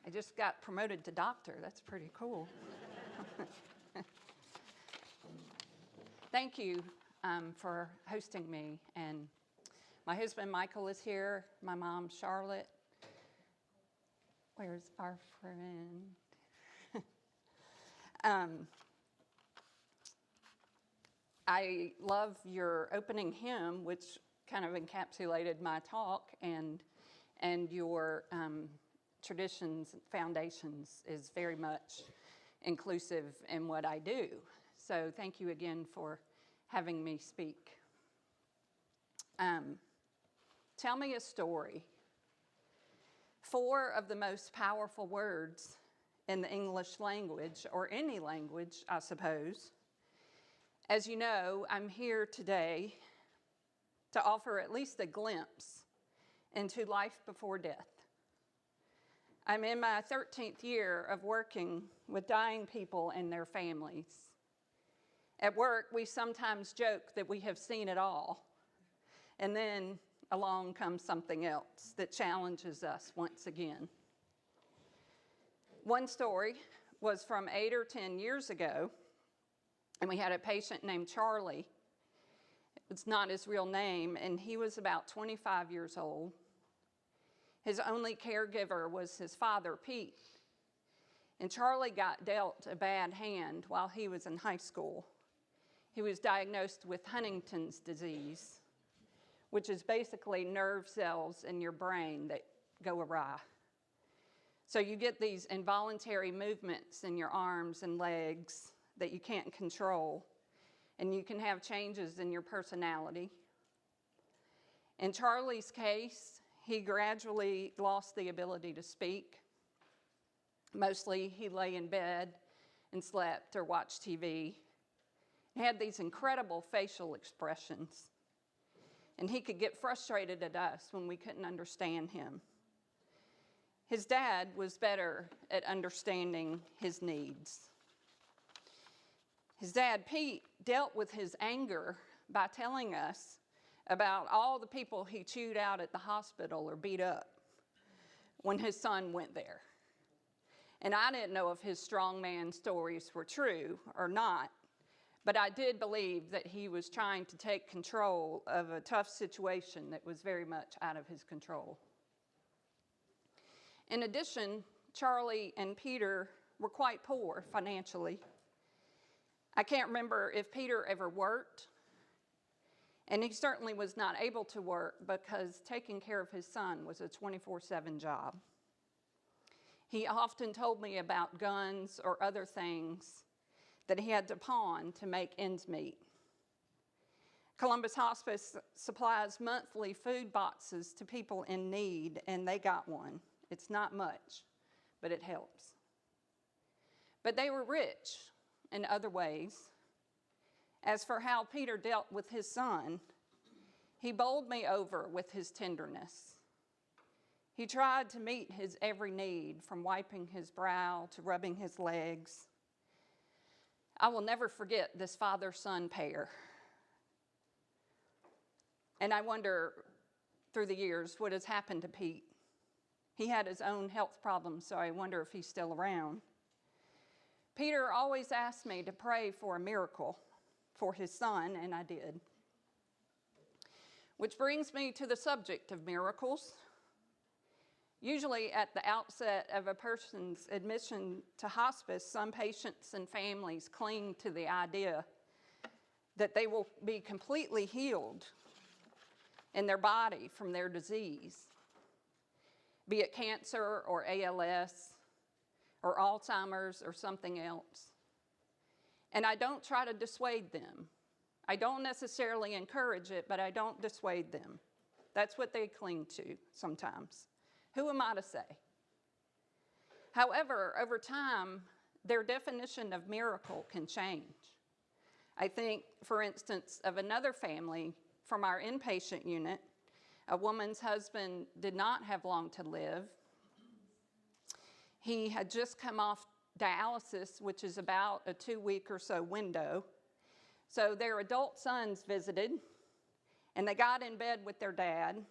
I just got promoted to doctor. That's pretty cool. Thank you for hosting me. And my husband, Michael, is here. My mom, Charlotte. Where's our friend? I love your opening hymn, which kind of encapsulated my talk, and your traditions and foundations is very much inclusive in what I do. So thank you again for having me speak. Tell me a story. 4 of the most powerful words in the English language, or any language, I suppose. As you know, I'm here today to offer at least a glimpse into life before death. I'm in my 13th year of working with dying people and their families. At work, we sometimes joke that we have seen it all, and then along comes something else that challenges us once again. One story was from 8 or 10 years ago, and we had a patient named Charlie. It's not his real name, and he was about 25 years old. His only caregiver was his father, Pete. And Charlie got dealt a bad hand while he was in high school. He was diagnosed with Huntington's disease, which is basically nerve cells in your brain that go awry. So you get these involuntary movements in your arms and legs that you can't control, and you can have changes in your personality. In Charlie's case, he gradually lost the ability to speak. Mostly he lay in bed and slept or watched TV. He had these incredible facial expressions, and he could get frustrated at us when we couldn't understand him. His dad was better at understanding his needs. His dad, Pete, dealt with his anger by telling us about all the people he chewed out at the hospital or beat up when his son went there. And I didn't know if his strongman stories were true or not, but I did believe that he was trying to take control of a tough situation that was very much out of his control. In addition, Charlie and Peter were quite poor financially. I can't remember if Peter ever worked, and he certainly was not able to work because taking care of his son was a 24/7 job. He often told me about guns or other things that he had to pawn to make ends meet. Columbus Hospice supplies monthly food boxes to people in need, and they got one. It's not much, but it helps. But they were rich in other ways. As for how Peter dealt with his son, he bowled me over with his tenderness. He tried to meet his every need, from wiping his brow to rubbing his legs. I will never forget this father-son pair. And I wonder, through the years, what has happened to Pete. He had his own health problems, so I wonder if he's still around. Peter always asked me to pray for a miracle for his son, and I did. Which brings me to the subject of miracles. Usually at the outset of a person's admission to hospice, some patients and families cling to the idea that they will be completely healed in their body from their disease, be it cancer or ALS or Alzheimer's or something else. And I don't try to dissuade them. I don't necessarily encourage it, but I don't dissuade them. That's what they cling to sometimes. Who am I to say? However, over time, their definition of miracle can change. I think, for instance, of another family from our inpatient unit. A woman's husband did not have long to live. He had just come off dialysis, which is about a 2-week or so window. So their adult sons visited, and they got in bed with their dad.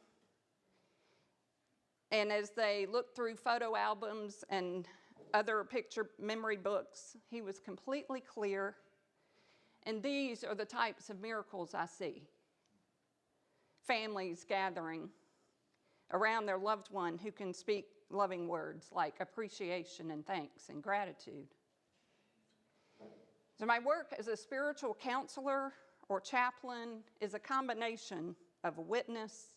And as they looked through photo albums and other picture memory books, he was completely clear. And these are the types of miracles I see. Families gathering around their loved one who can speak loving words like appreciation and thanks and gratitude. So my work as a spiritual counselor or chaplain is a combination of a witness,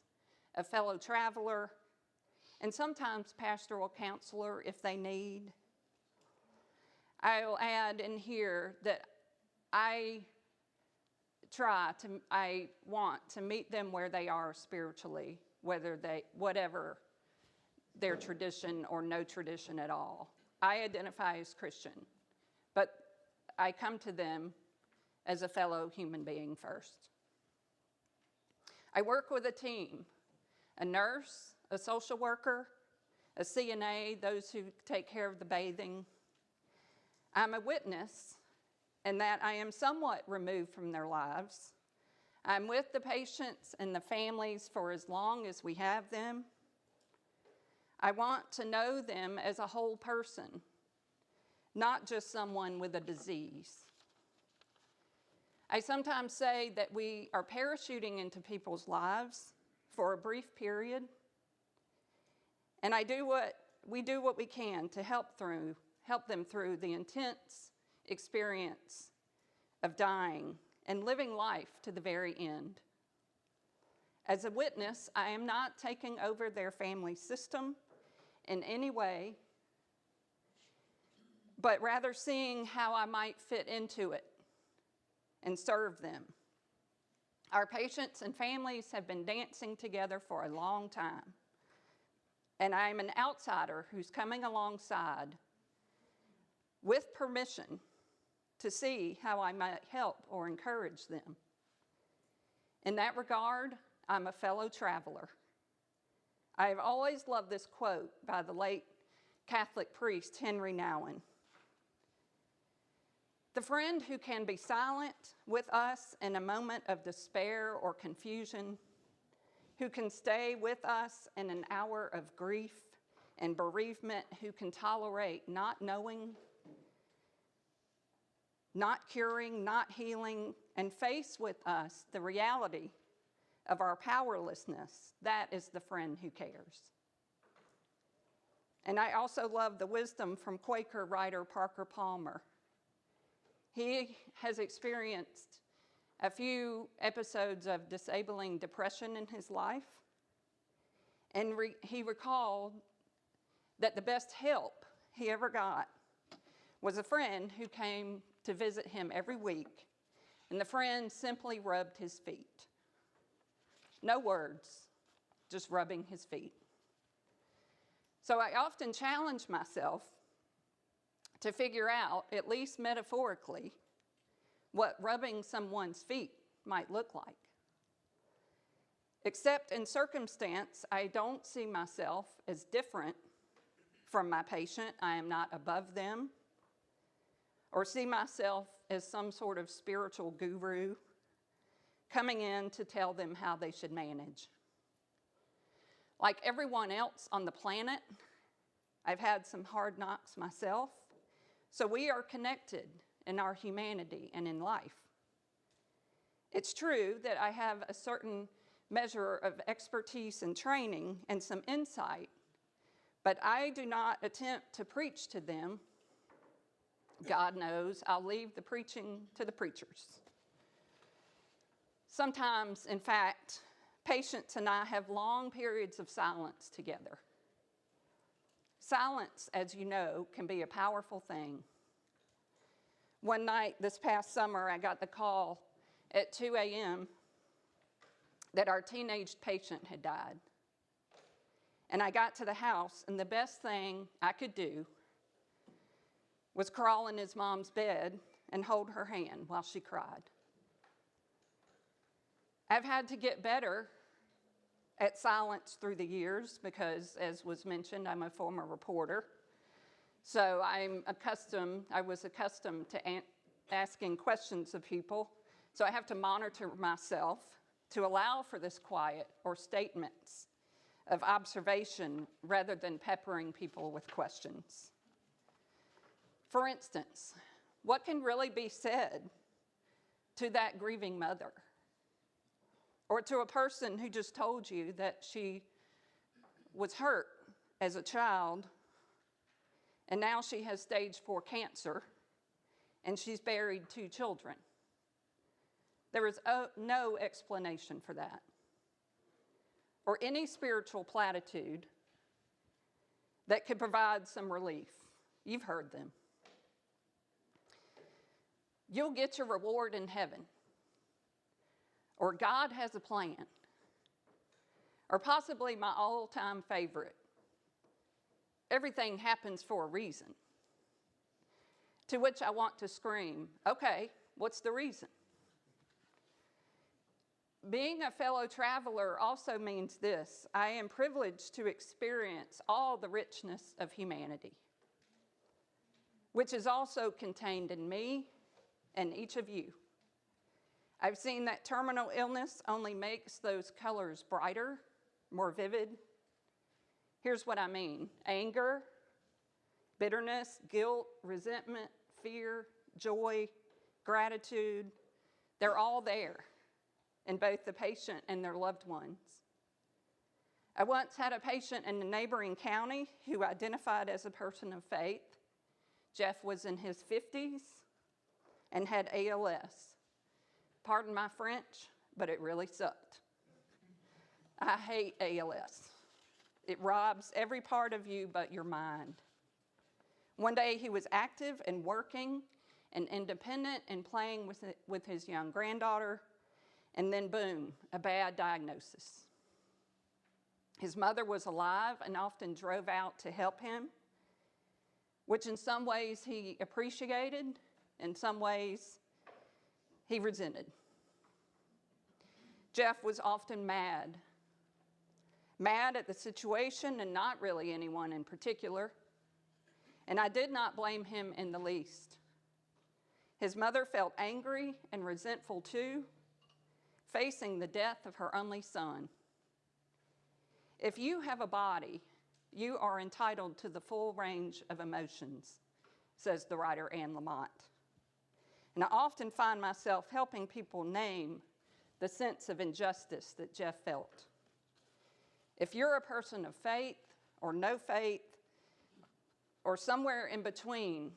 a fellow traveler, and sometimes pastoral counselor if they need. I'll add in here that I want to meet them where they are spiritually, whatever their tradition or no tradition at all. I identify as Christian, but I come to them as a fellow human being first. I work with a team, a nurse, a social worker, a CNA, those who take care of the bathing. I'm a witness in that I am somewhat removed from their lives. I'm with the patients and the families for as long as we have them. I want to know them as a whole person, not just someone with a disease. I sometimes say that we are parachuting into people's lives for a brief period, and we do what we can to help them through the intense experience of dying and living life to the very end. As a witness, I am not taking over their family system in any way, but rather seeing how I might fit into it and serve them. Our patients and families have been dancing together for a long time, and I am an outsider who's coming alongside with permission to see how I might help or encourage them. In that regard, I'm a fellow traveler. I have always loved this quote by the late Catholic priest Henry Nouwen. The friend who can be silent with us in a moment of despair or confusion, who can stay with us in an hour of grief and bereavement, who can tolerate not knowing, not curing, not healing, and face with us the reality of our powerlessness, that is the friend who cares. And I also love the wisdom from Quaker writer Parker Palmer. He has experienced a few episodes of disabling depression in his life, and he recalled that the best help he ever got was a friend who came to visit him every week, and the friend simply rubbed his feet. No words, just rubbing his feet. So I often challenge myself to figure out, at least metaphorically, what rubbing someone's feet might look like. Except in circumstance, I don't see myself as different from my patient. I am not above them, or see myself as some sort of spiritual guru coming in to tell them how they should manage. Like everyone else on the planet, I've had some hard knocks myself, so we are connected in our humanity and in life. It's true that I have a certain measure of expertise and training and some insight, but I do not attempt to preach to them. God knows I'll leave the preaching to the preachers. Sometimes, in fact, patients and I have long periods of silence together. Silence, as you know, can be a powerful thing. One night this past summer, I got the call at 2 a.m. that our teenage patient had died. And I got to the house, and the best thing I could do was crawl in his mom's bed and hold her hand while she cried. I've had to get better at silence through the years because, as was mentioned, I'm a former reporter. So I was accustomed to asking questions of people. So I have to monitor myself to allow for this quiet or statements of observation rather than peppering people with questions. For instance, what can really be said to that grieving mother? Or to a person who just told you that she was hurt as a child, and now she has stage 4 cancer, and she's buried 2 children. There is no explanation for that. Or any spiritual platitude that could provide some relief. You've heard them. You'll get your reward in heaven. Or God has a plan. Or possibly my all-time favorite, everything happens for a reason. To which I want to scream, okay, what's the reason? Being a fellow traveler also means this: I am privileged to experience all the richness of humanity, which is also contained in me and each of you. I've seen that terminal illness only makes those colors brighter, more vivid. Here's what I mean: anger, bitterness, guilt, resentment, fear, joy, gratitude, they're all there in both the patient and their loved ones. I once had a patient in a neighboring county who identified as a person of faith. Jeff was in his 50s and had ALS. Pardon my French, but it really sucked. I hate ALS. It robs every part of you but your mind. One day he was active and working and independent and playing with his young granddaughter, and then boom, a bad diagnosis. His mother was alive and often drove out to help him, which in some ways he appreciated, in some ways he resented. Jeff was often mad at the situation and not really anyone in particular, and I did not blame him in the least. His mother felt angry and resentful too, facing the death of her only son. If you have a body, you are entitled to the full range of emotions, says the writer Anne Lamott. And I often find myself helping people name the sense of injustice that Jeff felt. If you're a person of faith or no faith or somewhere in between,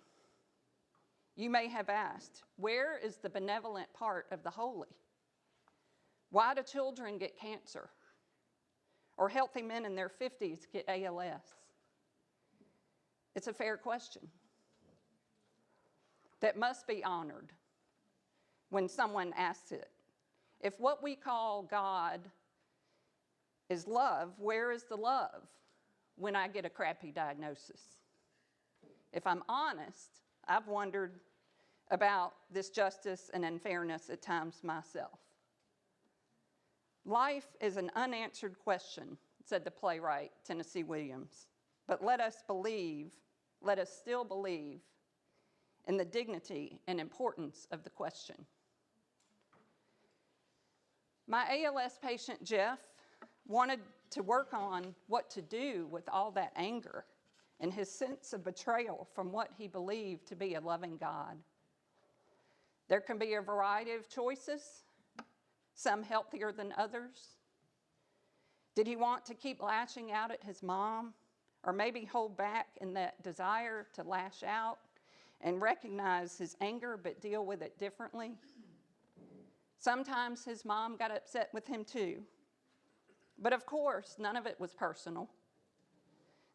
you may have asked, where is the benevolent part of the holy? Why do children get cancer? Or healthy men in their 50s get ALS? It's a fair question that must be honored when someone asks it. If what we call God is love, where is the love when I get a crappy diagnosis? If I'm honest, I've wondered about this justice and unfairness at times myself. Life is an unanswered question, said the playwright Tennessee Williams. But let us still believe in the dignity and importance of the question. My ALS patient, Jeff, wanted to work on what to do with all that anger and his sense of betrayal from what he believed to be a loving God. There can be a variety of choices, some healthier than others. Did he want to keep lashing out at his mom, or maybe hold back in that desire to lash out and recognize his anger but deal with it differently? Sometimes his mom got upset with him too. But of course, none of it was personal.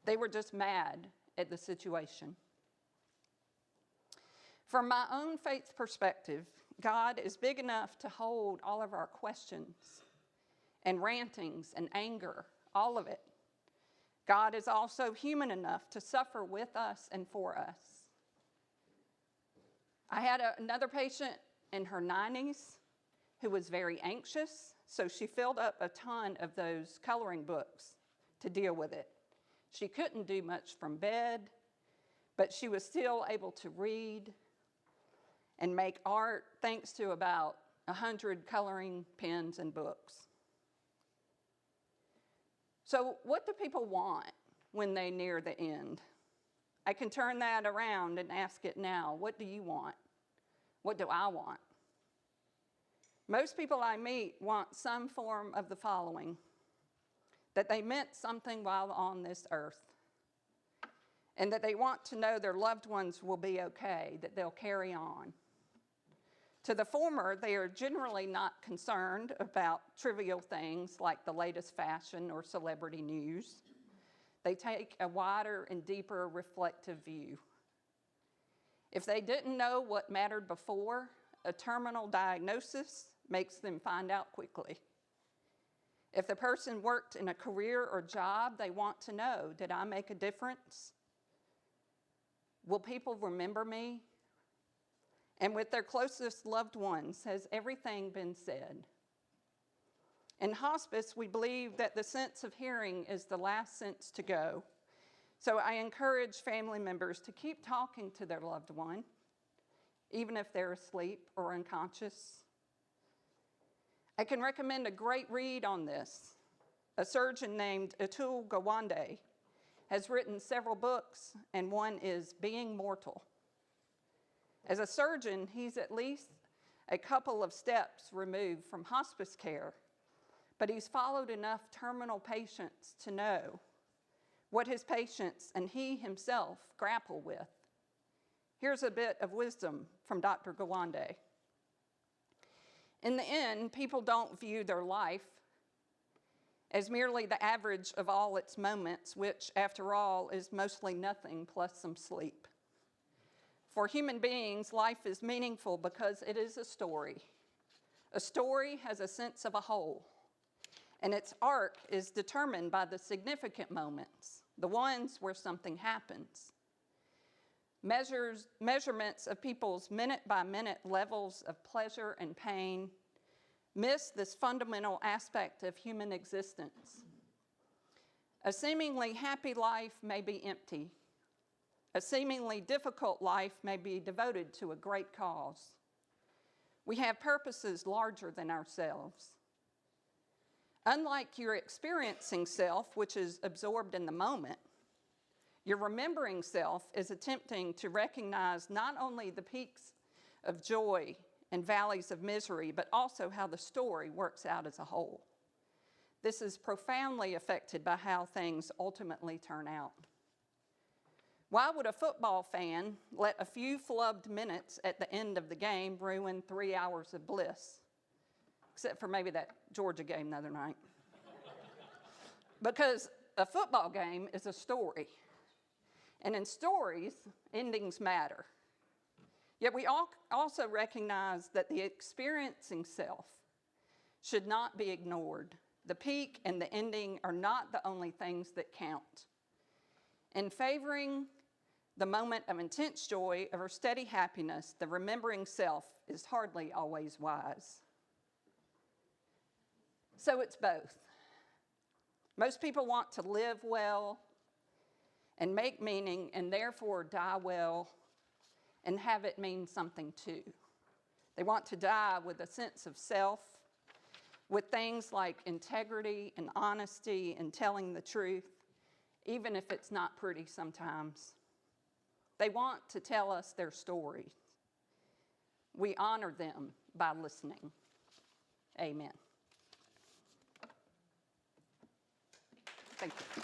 They were just mad at the situation. From my own faith perspective, God is big enough to hold all of our questions and rantings and anger, all of it. God is also human enough to suffer with us and for us. I had another patient in her 90s who was very anxious, so she filled up a ton of those coloring books to deal with it. She couldn't do much from bed, but she was still able to read and make art thanks to about 100 coloring pens and books. So what do people want when they near the end? I can turn that around and ask it now. What do you want? What do I want? Most people I meet want some form of the following: that they meant something while on this earth, and that they want to know their loved ones will be okay, that they'll carry on. To the former, they are generally not concerned about trivial things like the latest fashion or celebrity news. They take a wider and deeper reflective view. If they didn't know what mattered before, a terminal diagnosis makes them find out quickly. If the person worked in a career or job, they want to know, did I make a difference? Will people remember me? And with their closest loved ones, has everything been said? In hospice, we believe that the sense of hearing is the last sense to go. So I encourage family members to keep talking to their loved one, even if they're asleep or unconscious. I can recommend a great read on this. A surgeon named Atul Gawande has written several books, and one is Being Mortal. As a surgeon, he's at least a couple of steps removed from hospice care, but he's followed enough terminal patients to know what his patients and he himself grapple with. Here's a bit of wisdom from Dr. Gawande. In the end, people don't view their life as merely the average of all its moments, which, after all, is mostly nothing plus some sleep. For human beings, life is meaningful because it is a story. A story has a sense of a whole, and its arc is determined by the significant moments, the ones where something happens. Measurements of people's minute-by-minute levels of pleasure and pain miss this fundamental aspect of human existence. A seemingly happy life may be empty. A seemingly difficult life may be devoted to a great cause. We have purposes larger than ourselves. Unlike your experiencing self, which is absorbed in the moment, your remembering self is attempting to recognize not only the peaks of joy and valleys of misery, but also how the story works out as a whole. This is profoundly affected by how things ultimately turn out. Why would a football fan let a few flubbed minutes at the end of the game ruin 3 hours of bliss? Except for maybe that Georgia game the other night. Because a football game is a story. And in stories, endings matter. Yet we also recognize that the experiencing self should not be ignored. The peak and the ending are not the only things that count. In favoring the moment of intense joy or steady happiness, the remembering self is hardly always wise. So it's both. Most people want to live well and make meaning, and therefore die well and have it mean something too. They want to die with a sense of self, with things like integrity and honesty and telling the truth, even if it's not pretty sometimes. They want to tell us their stories. We honor them by listening. Amen. Thank you.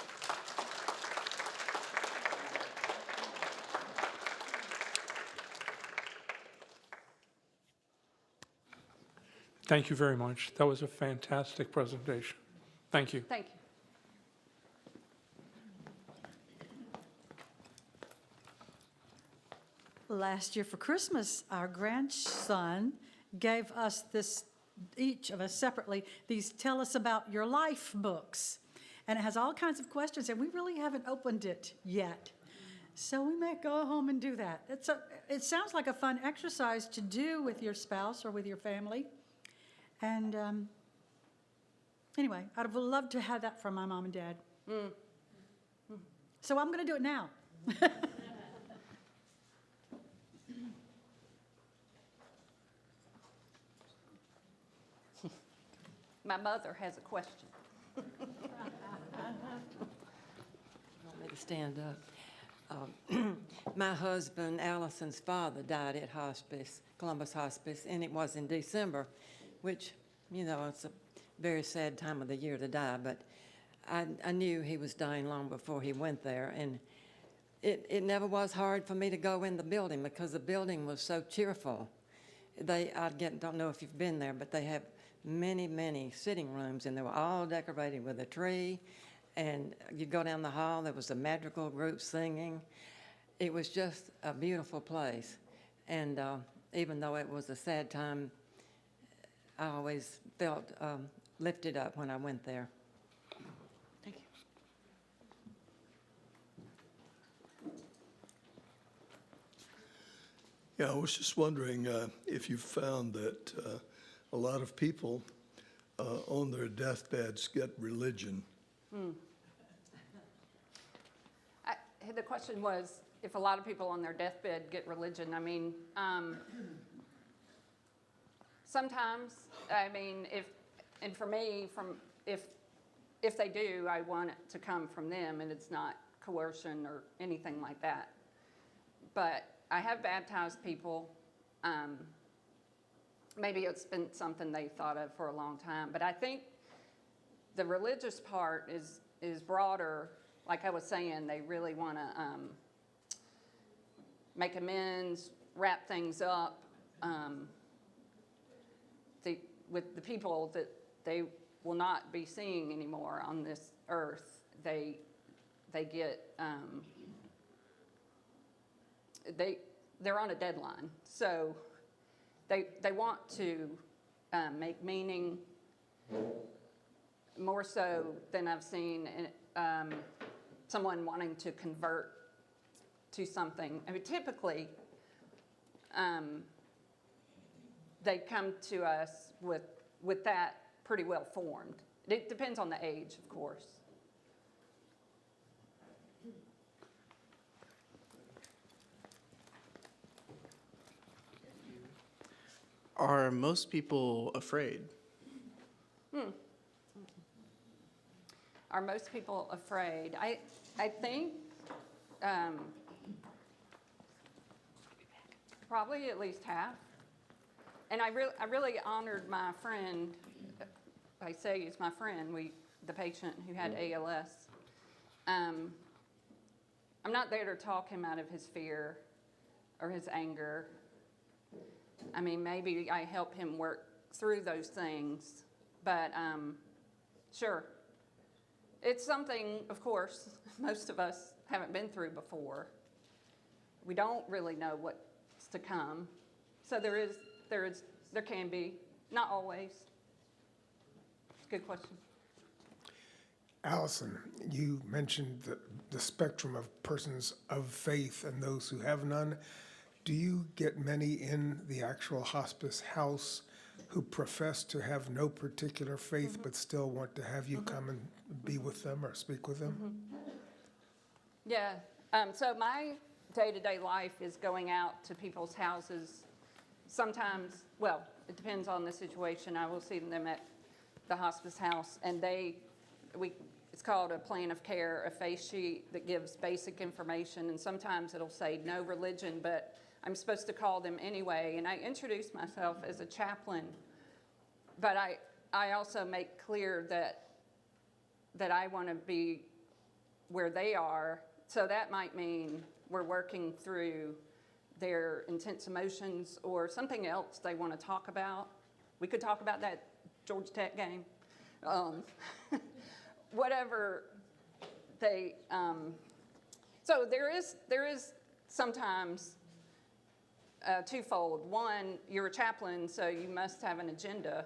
Thank you very much. That was a fantastic presentation. Thank you. Thank you. Last year for Christmas, our grandson gave us this, each of us separately, these Tell Us About Your Life books. And it has all kinds of questions, and we really haven't opened it yet. So we may go home and do that. It sounds like a fun exercise to do with your spouse or with your family. And anyway, I'd have loved to have that from my mom and dad. So I'm going to do it now. My mother has a question. Want me to stand up? My husband, Allison's father, died at hospice, Columbus Hospice, and it was in December, which, you know, it's a very sad time of the year to die, but I knew he was dying long before he went there, and it never was hard for me to go in the building because the building was so cheerful. Don't know if you've been there, but they have many, many sitting rooms, and they were all decorated with a tree. And you go down the hall, there was a madrigal group singing. It was just a beautiful place. And even though it was a sad time, I always felt lifted up when I went there. Thank you. Yeah, I was just wondering if you found that a lot of people on their deathbeds get religion. The question was if a lot of people on their deathbed get religion. I mean, sometimes, I mean, and for me, if they do, I want it to come from them and it's not coercion or anything like that. But I have baptized people. Maybe it's been something they thought of for a long time, but I think the religious part is broader. Like I was saying, they really want to make amends, wrap things up with the people that they will not be seeing anymore on this earth. They get they're on a deadline, so they want to make meaning more so than I've seen someone wanting to convert to something. I mean, typically, they come to us with that pretty well formed. It depends on the age, of course. Are most people afraid? Are most people afraid? I think probably at least half. And I really honored my friend. I say he's my friend. The patient who had ALS. I'm not there to talk him out of his fear or his anger. I mean, maybe I help him work through those things, but sure. It's something, of course, most of us haven't been through before. We don't really know what's to come. So there can be, not always. It's a good question. Allison, you mentioned the spectrum of persons of faith and those who have none. Do you get many in the actual hospice house who profess to have no particular faith but still want to have you come and be with them or speak with them? Yeah. So my day-to-day life is going out to people's houses. Sometimes, well, it depends on the situation. I will see them at the hospice house, and it's called a plan of care, a face sheet that gives basic information, and sometimes it'll say no religion, but I'm supposed to call them anyway, and I introduce myself as a chaplain, but I also make clear that I want to be where they are, so that might mean we're working through their intense emotions or something else they want to talk about. We could talk about that Georgia Tech game. Whatever they, so there is sometimes twofold. One, you're a chaplain, so you must have an agenda.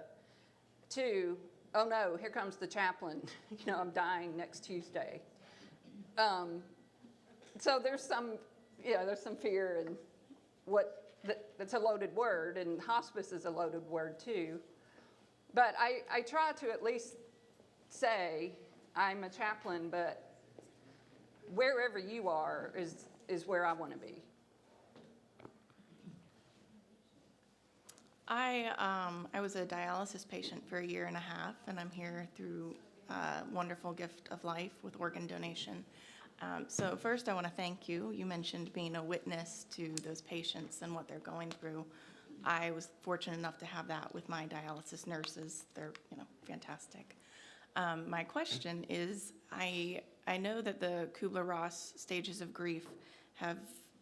Two, oh no, here comes the chaplain. I'm dying next Tuesday. So there's some fear, and that's a loaded word, and hospice is a loaded word too. But I try to at least say I'm a chaplain, but wherever you are is where I want to be. I was a dialysis patient for a year and a half, and I'm here through wonderful gift of life with organ donation. So first, I want to thank you. You mentioned being a witness to those patients and what they're going through. I was fortunate enough to have that with my dialysis nurses. They're, fantastic. My question is, I know that the Kubler-Ross stages of grief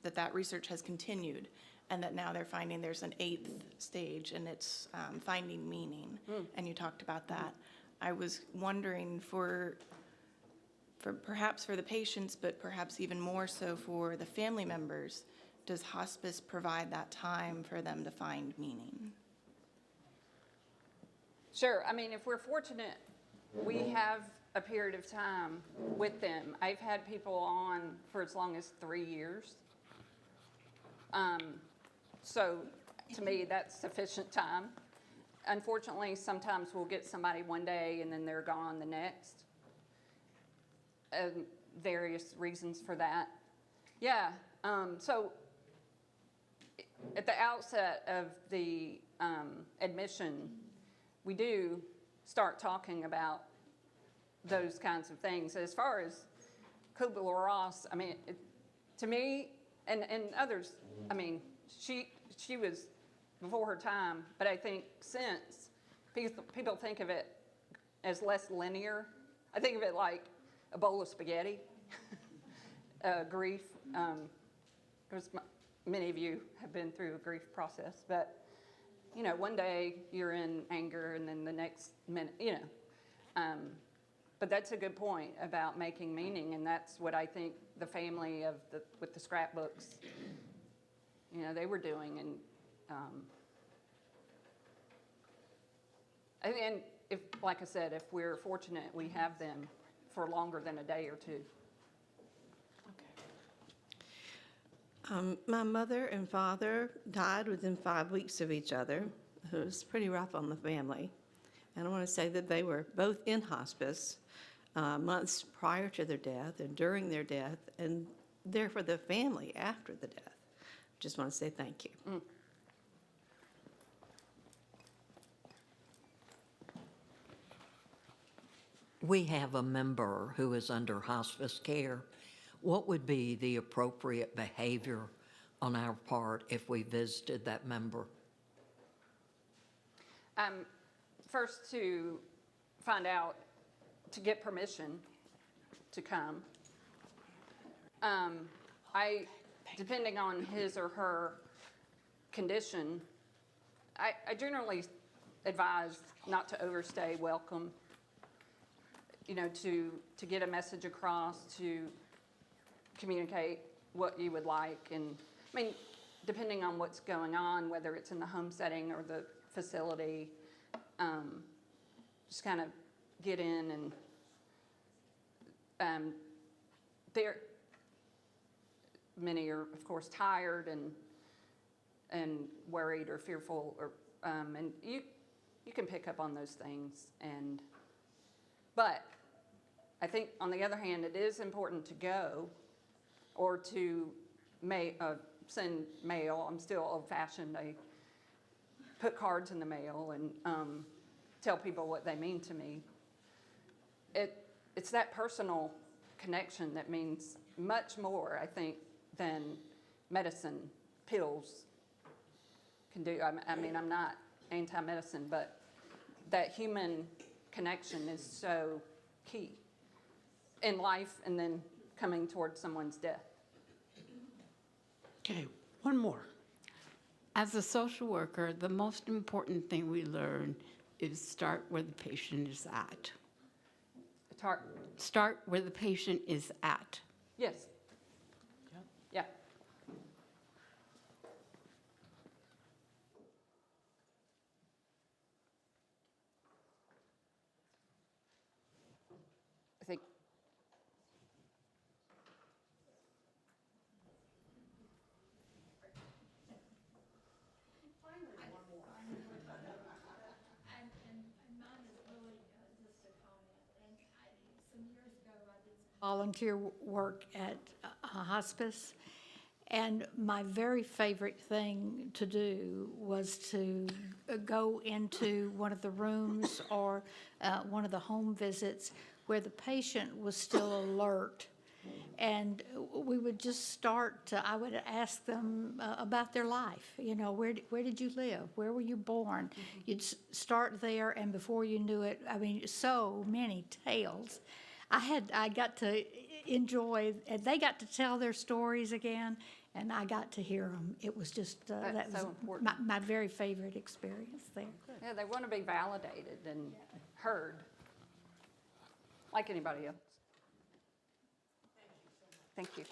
that research has continued, and that now they're finding there's an 8th stage, and it's finding meaning. And you talked about that. I was wondering for perhaps for the patients, but perhaps even more so for the family members, does hospice provide that time for them to find meaning? Sure. I mean, if we're fortunate, we have a period of time with them. I've had people on for as long as 3 years. So to me, that's sufficient time. Unfortunately, sometimes we'll get somebody one day and then they're gone the next. Various reasons for that. Yeah, so at the outset of the admission, we do start talking about those kinds of things. As far as Kubler-Ross, I mean, to me and others, I mean, she was before her time, but I think since people think of it as less linear. I think of it like a bowl of spaghetti, grief, because many of you have been through a grief process, but one day you're in anger and then the next minute, but that's a good point about making meaning, and that's what I think the family with the scrapbooks, they were doing, and if, like I said, if we're fortunate, we have them for longer than a day or two. My mother and father died within 5 weeks of each other. It was pretty rough on the family. And I want to say that they were both in hospice months prior to their death and during their death, and there for the family after the death. Just want to say thank you. We have a member who is under hospice care. What would be the appropriate behavior on our part if we visited that member? First, to find out, to get permission to come. Depending on his or her condition, I generally advise not to overstay welcome. To get a message across, to communicate what you would like. And I mean, depending on what's going on, whether it's in the home setting or the facility, just kind of get in and many are, of course, tired and worried or fearful, and you can pick up on those things. But I think, on the other hand, it is important to go or to send mail. I'm still old-fashioned. I put cards in the mail and tell people what they mean to me. It's that personal connection that means much more, I think, than medicine, pills can do. I mean, I'm not anti-medicine, but that human connection is so key in life and then coming towards someone's death. Okay, one more. As a social worker, the most important thing we learn is start where the patient is at. Start where the patient is at. Yes. Yeah. I think volunteer work at a hospice, And my very favorite thing to do was to go into one of the rooms or one of the home visits where the patient was still alert. And we would just start, I would ask them about their life. You know, where did you live? Where were you born? You'd start there, and before you knew it, I mean, so many tales. I got to enjoy, and they got to tell their stories again, and I got to hear them. It was just, that That's was so important. my very favorite experience there. Yeah, they want to be validated and heard, like anybody else. Thank you.